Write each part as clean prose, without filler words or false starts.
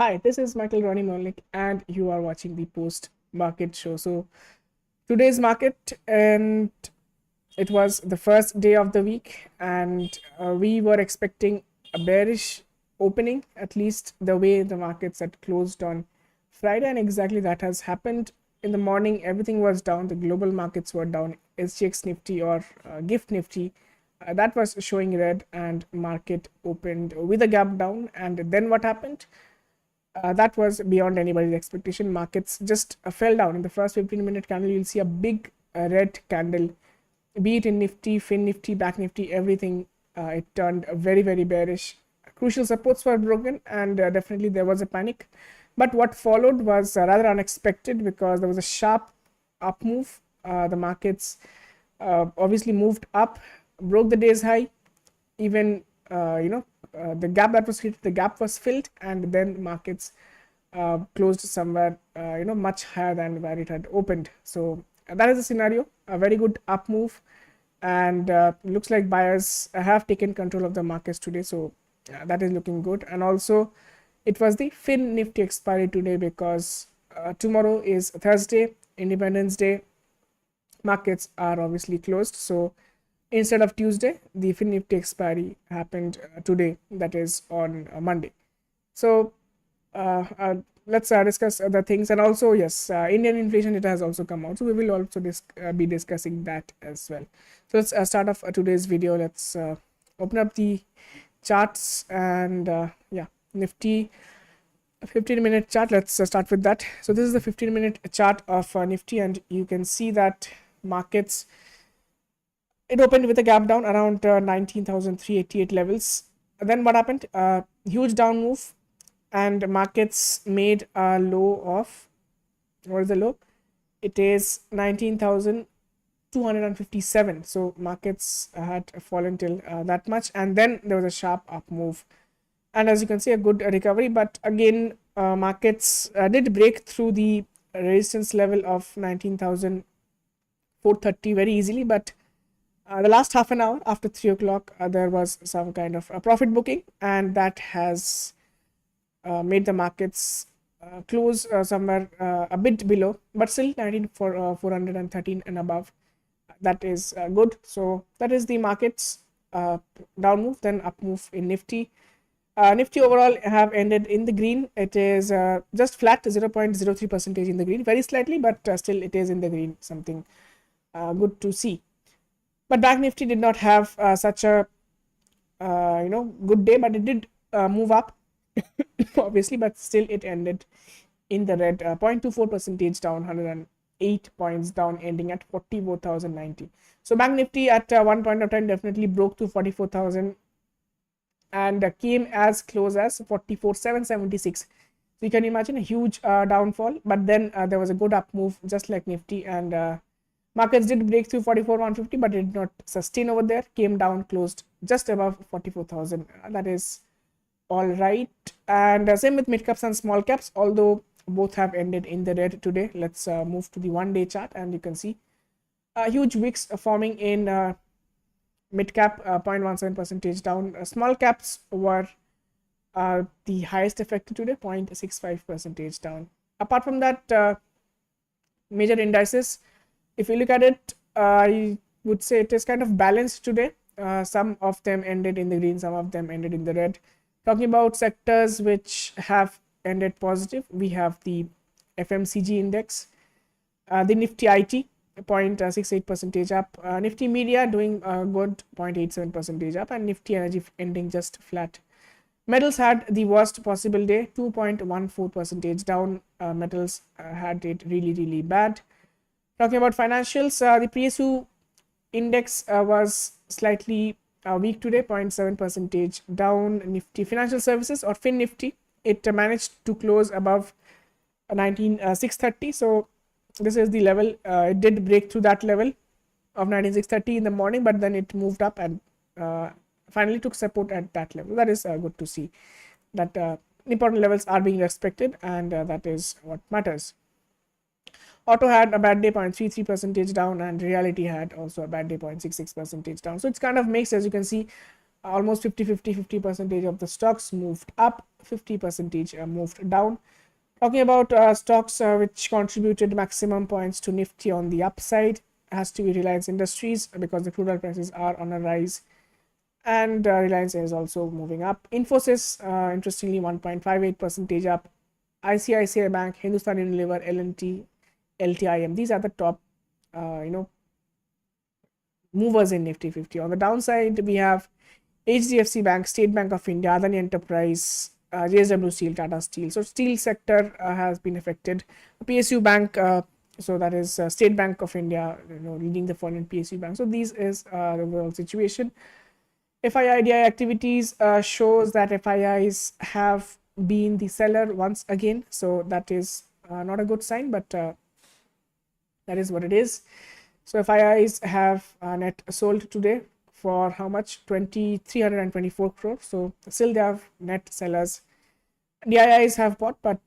Hi, this is Michael Rony Mullick, and you are watching the post market show. So, today's market, and it was the first day of the week, and we were expecting a bearish opening, at least the way the markets had closed on Friday, and exactly that has happened. In the morning, everything was down, the global markets were down, SGX Nifty or Gift Nifty. That was showing red, and market opened with a gap down. And then what happened? That was beyond anybody's expectation. Markets just fell down in the first 15-minute candle. You'll see a big red candle, be it in Nifty, Fin Nifty, Back Nifty, everything. It turned very, very bearish. Crucial supports were broken, and definitely there was a panic. But what followed was rather unexpected because there was a sharp up move. The markets obviously moved up, broke the day's high, even the gap that was created, the gap was filled, and then markets closed somewhere much higher than where it had opened. So that is the scenario. A very good up move, and looks like buyers have taken control of the markets today. So that is looking good. And also, it was the Fin Nifty expiry today because tomorrow is Thursday, Independence Day. Markets are obviously closed. So instead of Tuesday, the Fin Nifty expiry happened today, that is on Monday. So let's discuss other things. And also, yes, Indian inflation data has also come out, so we will also be discussing that as well. So let's start off today's video. Let's open up the charts, and yeah, Nifty 15-minute chart. Let's start with that. So this is the 15-minute chart of Nifty, and you can see that markets, it opened with a gap down around 19,388 levels. Then what happened? Huge down move, and markets made a low of, what is the low? It is 19,257. So markets had fallen till that much, and then there was a sharp up move. And as you can see, a good recovery. But again, markets did break through the resistance level of 19,430 very easily, but the last half an hour after 3 o'clock, there was some kind of a profit booking, and that has made the markets close somewhere a bit below, but still 413 and above. That is good. So that is the markets down move, then up move in Nifty. Nifty overall have ended in the green. It is just flat, 0.03% in the green, very slightly, but still it is in the green, something good to see. But Bank Nifty did not have such a good day, but it did move up obviously, but still it ended in the red, 0.24% down, 108 points down, ending at 44,090. So Bank Nifty at one point of time definitely broke to 44,000 and came as close as 44,776. So you can imagine a huge downfall, but then there was a good up move just like Nifty, and markets did break through 44,150, but it did not sustain over there, came down, closed just above 44,000. That is all right. And same with mid caps and small caps, although both have ended in the red today. Let's move to the 1-day chart, and you can see huge wicks forming in mid cap, 0.17% down. Small caps were the highest affected today, 0.65% down. Apart from that, major indices, if you look at it, I would say it is kind of balanced today. Some of them ended in the green, some of them ended in the red. Talking about sectors which have ended positive, we have the FMCG index, the Nifty IT, 0.68% up, Nifty Media doing good, 0.87% up, and Nifty Energy ending just flat. Metals had the worst possible day, 2.14% down. Metals had it really, really bad. Talking about financials, the PSU index was slightly weak today, 0.7% down. Nifty Financial Services or Fin Nifty, it managed to close above 19,630. So this is the level. It did break through that level of 19,630 in the morning, but then it moved up and finally took support at that level. That is good to see that important levels are being respected, and that is what matters. Auto had a bad day, 0.33% down, and Reality had also a bad day, 0.66% down. So it's kind of mixed, as you can see. almost 50% of the stocks moved up, 50% moved down. Talking about stocks which contributed maximum points to Nifty on the upside has to be Reliance Industries, because the crude oil prices are on a rise, and Reliance is also moving up. Infosys, interestingly, 1.58% up. ICICI Bank, Hindustan Unilever, L&T, LTIM. These are the top, movers in Nifty 50. On the downside, we have HDFC Bank, State Bank of India, Adani Enterprise, JSW Steel, Tata Steel. So steel sector has been affected. PSU Bank, so that is State Bank of India, leading the fall in PSU Bank. So this is the overall situation. FII activities shows that FIIs have been the seller once again. So that is not a good sign, but that is what it is. So FIIs have net sold today for how much? 324 crore. So still they have net sellers. DIIs have bought, but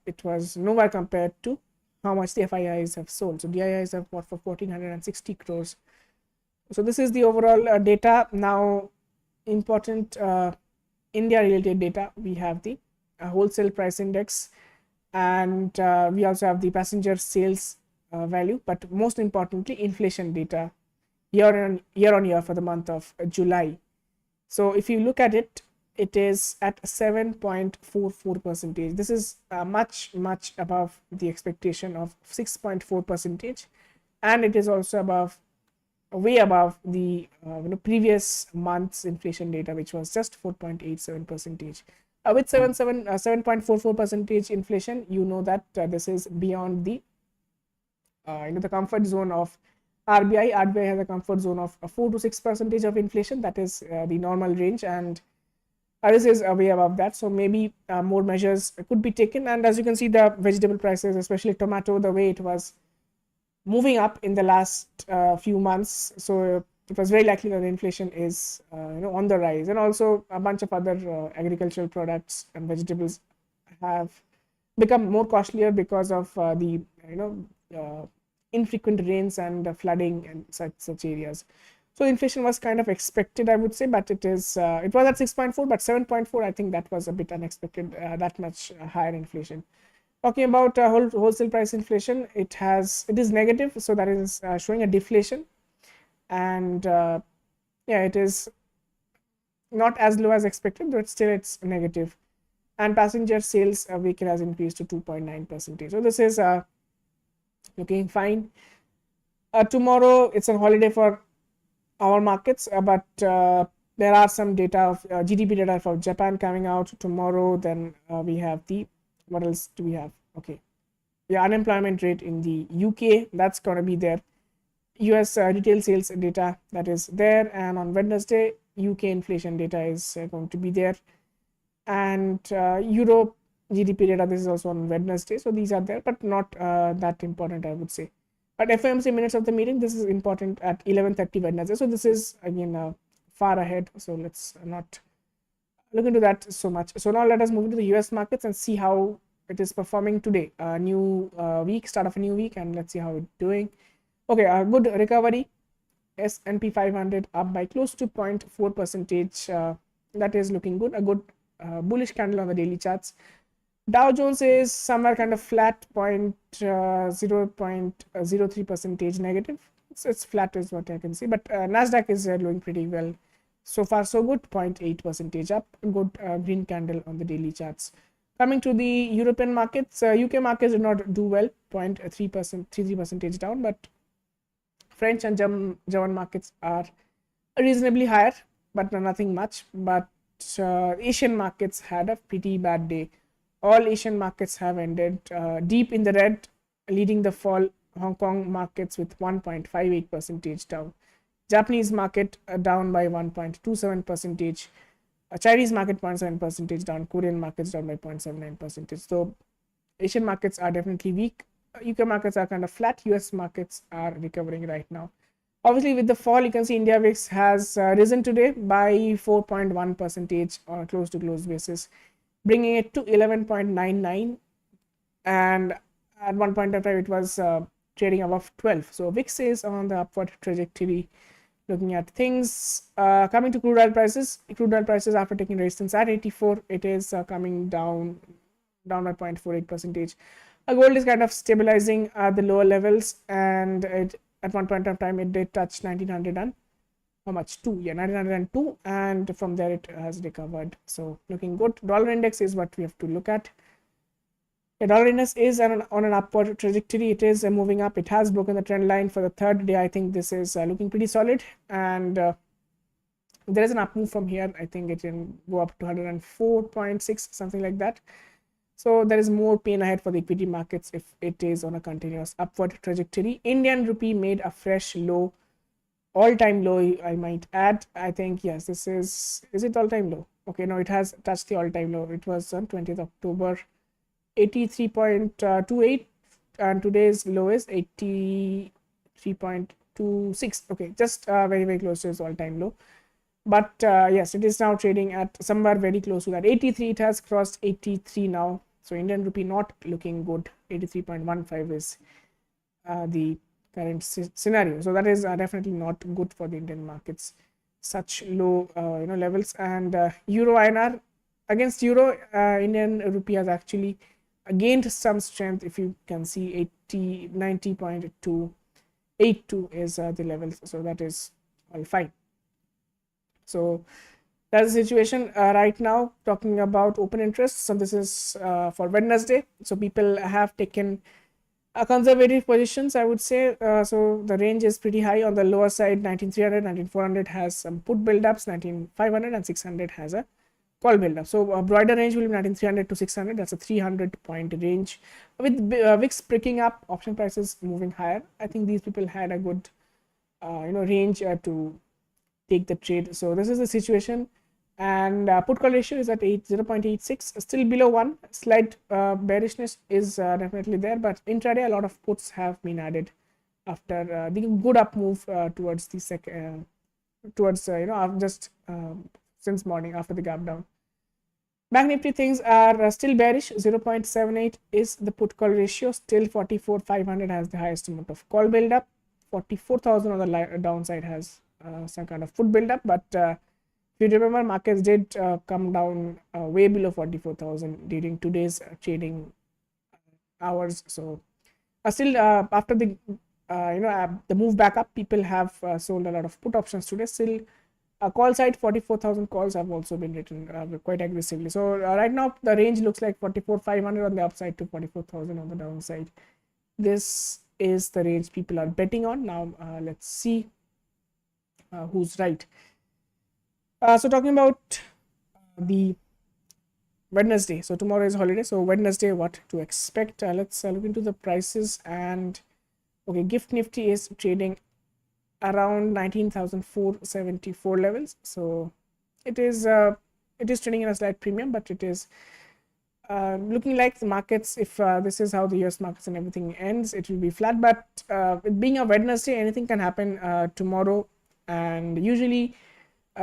it was nowhere compared to how much the FIIs have sold. So DIIs have bought for 1460 crores. So this is the overall data. Now, important India related data. We have the wholesale price index, and we also have the passenger sales value, but most importantly, inflation data year on year for the month of July. So if you look at it, it is at 7.44%. This is much above the expectation of 6.4%, and it is also way above the previous month's inflation data, which was just 4.87%. With 7.44% inflation, that this is beyond the the comfort zone of RBI. RBI has a comfort zone of 4 to 6% of inflation. That is the normal range, and this is way above that. So maybe more measures could be taken. And as you can see, the vegetable prices, especially tomato, the way it was moving up in the last few months, so it was very likely that the inflation is on the rise. And also a bunch of other agricultural products and vegetables have become more costlier because of the infrequent rains and flooding and such areas. So inflation was kind of expected, I would say, but it was at 6.4, but 7.4, I think that was a bit unexpected, that much higher inflation. Talking about wholesale price inflation, it is negative, so that is showing a deflation, and it is not as low as expected, but still it's negative. And passenger sales vehicle has increased to 2.9%. So this is looking fine. Tomorrow it's a holiday for our markets, but there are some data of GDP data for Japan coming out tomorrow. Then we have what else do we have? Okay, the unemployment rate in the UK, that's going to be there. US retail sales data, that is there. And on Wednesday, UK inflation data is going to be there. And Europe GDP data, this is also on Wednesday. So these are there, but not that important, I would say. But FOMC minutes of the meeting, this is important at 11:30 Wednesday. So this is again far ahead. So let's not look into that so much. So now let us move into the US markets and see how it is performing today. New week, start of a new week, and let's see how it's doing. Okay, a good recovery. S&P 500 up by close to 0.4%. That is looking good. A good bullish candle on the daily charts. Dow Jones is somewhere kind of flat, 0.03% negative. It's flat is what I can see, but Nasdaq is doing pretty well. So far so good, 0.8% up. Good green candle on the daily charts. Coming to the European markets, UK markets did not do well, 0.3% down, but French and German markets are reasonably higher, but nothing much. But Asian markets had a pretty bad day. All Asian markets have ended deep in the red, leading the fall. Hong Kong markets with 1.58% down. Japanese market down by 1.27%. Chinese market 0.7% down. Korean markets down by 0.79%. So Asian markets are definitely weak. UK markets are kind of flat. US markets are recovering right now. Obviously, with the fall, you can see India VIX has risen today by 4.1% on a close-to-close basis, bringing it to 11.99, and at one point of time it was trading above 12. So VIX is on the upward trajectory, looking at things. Coming to crude oil prices. Crude oil prices, after taking resistance at 84, it is coming down by 0.48 percentage. Gold is kind of stabilizing at the lower levels, and it at one point of time it did touch 1900 and how much 2, yeah, 1902, and from there it has recovered, so looking good. Dollar index is what we have to look at. The dollar index is on an upward trajectory. It is moving up. It has broken the trend line for the third day. I think this is looking pretty solid, and there is an up move from here. I think it can go up to 104.6, something like that. So there is more pain ahead for the equity markets if it is on a continuous upward trajectory. Indian rupee made a fresh low, all-time low, I might add. I think, yes, this is it all-time low? Okay, no, it has touched the all-time low. It was on 20th October, 83.28, and today's low is 83.26. Okay, just very, very close to its all-time low. But yes, it is now trading at somewhere very close to that 83. It has crossed 83 now. So Indian rupee not looking good. 83.15 is the current scenario. So that is definitely not good for the Indian markets. Such low levels. And Euro INR against Euro, Indian rupee has actually gained some strength. If you can see, 90.282 is the levels. So that is all fine. So that's the situation right now. Talking about open interest, so this is for Wednesday. So people have taken conservative positions, I would say. So the range is pretty high. On the lower side, 19300, 19400 has some put build-ups, 19500 and 600 has a call build-up. So a broader range will be 19300 to 600. That's a 300-point range. With VIX picking up, option prices moving higher, I think these people had a good range to take the trade. So this is the situation, and put call ratio is at 0.86, still below 1. Slight bearishness is definitely there, but intraday a lot of puts have been added after the good up move towards the just since morning after the gap down. Bank Nifty things are still bearish. 0.78 is the put call ratio. Still 44,500 has the highest amount of call build up. 44,000 on the downside has some kind of put build up, but if you remember, markets did come down way below 44,000 during today's trading hours. So still after the the move back up, people have sold a lot of put options today. Still call side, 44,000 calls have also been written quite aggressively. So right now the range looks like 44,500 on the upside to 44,000 on the downside. This is the range people are betting on. Now let's see who's right. So talking about the Wednesday. So tomorrow is holiday. So Wednesday, what to expect? Let's look into the prices. And okay, Gift Nifty is trading around 19,474 levels. So it is trading in a slight premium, but it is looking like the markets, if this is how the US markets and everything ends, it will be flat. But it being a Wednesday, anything can happen tomorrow. And usually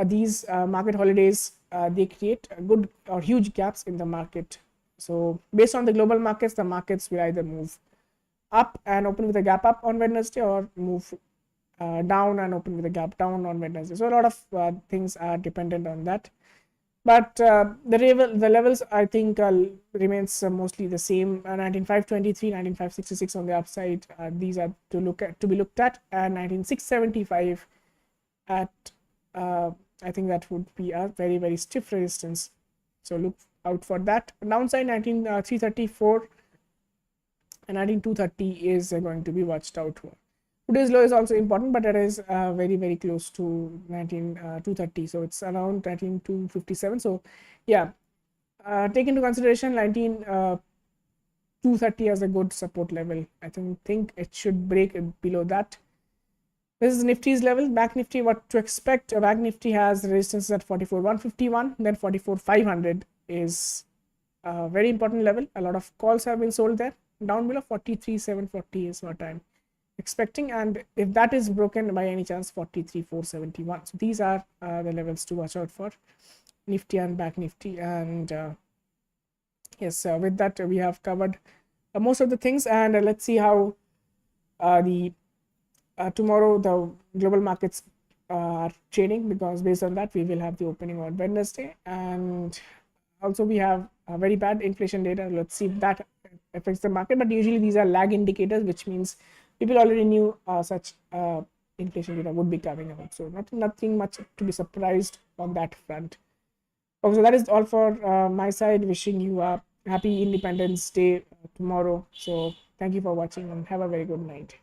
these market holidays, they create good or huge gaps in the market. So based on the global markets, the markets will either move up and open with a gap up on Wednesday, or move down and open with a gap down on Wednesday. So a lot of things are dependent on that. But the levels, I think, remains mostly the same. 19,523, 19,566 on the upside. These are to be looked at, and 19,675 at I think that would be a very, very stiff resistance. So look out for that. Downside 19,334 and 19,230 is going to be watched out for. Today's low is also important, but it is very, very close to 19,230. So it's around 19,257. So yeah, take into consideration 19,230 as a good support level. I think it should break below that. This is Nifty's level. Back Nifty, what to expect? Back Nifty has resistance at 44,151, then 44,500 is a very important level. A lot of calls have been sold there. Down below 43,740 is what I'm expecting, and if that is broken by any chance, 43,471. So these are the levels to watch out for, Nifty and Back Nifty. And yes, with that we have covered most of the things, and let's see how tomorrow the global markets our trading, because based on that we will have the opening on Wednesday. And also we have a very bad inflation data. Let's see if that affects the market, but usually these are lag indicators, which means people already knew such inflation data would be coming out, so nothing much to be surprised on that front. Okay, so that is all for my side. Wishing you a happy Independence Day tomorrow. So thank you for watching and have a very good night.